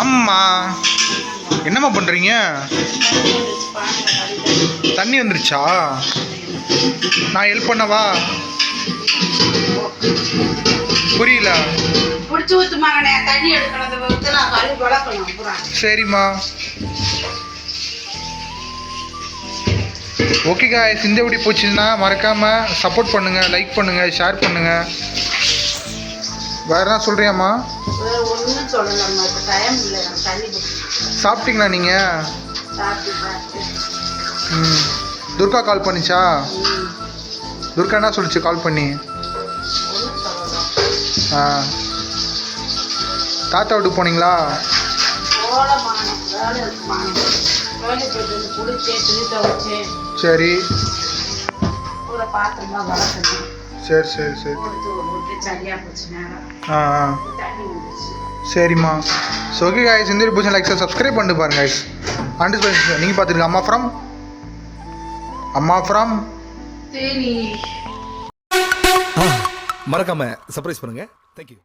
அம்மா என்னம்மா பண்ணுறீங்க? தண்ணி வந்துருச்சா? நான் ஹெல்ப் பண்ணவா? புரியல. சரிம்மா. ஓகே காய்ஸ், இந்த வீடியோ போச்சுன்னா மறக்காமல் சப்போர்ட் பண்ணுங்கள், லைக் பண்ணுங்கள், ஷேர் பண்ணுங்கள். வேறு என்ன சொல்கிறியாம்மா? சாப்பிட்டீங்களா நீங்கள்? துர்கா கால் பண்ணிச்சா? துர்கா என்ன சொல்லிச்சு கால் பண்ணி? தாத்தா வீட்டுக்கு போனீங்களா? சரி சரி சரி சரி. சரிம்மா. ஸோ ஓகே காய்ஸ், இந்த வீடியோ பிடிச்சா லைக் சப்ஸ்கிரைப் பண்ணிட்டு பாருங்க காய்ஸ். அண்ட் நீங்கள் பார்த்துருங்க அம்மா ஃப்ரம் மறக்காம சர்ப்ரைஸ் பண்ணுங்க. தேங்க்யூ.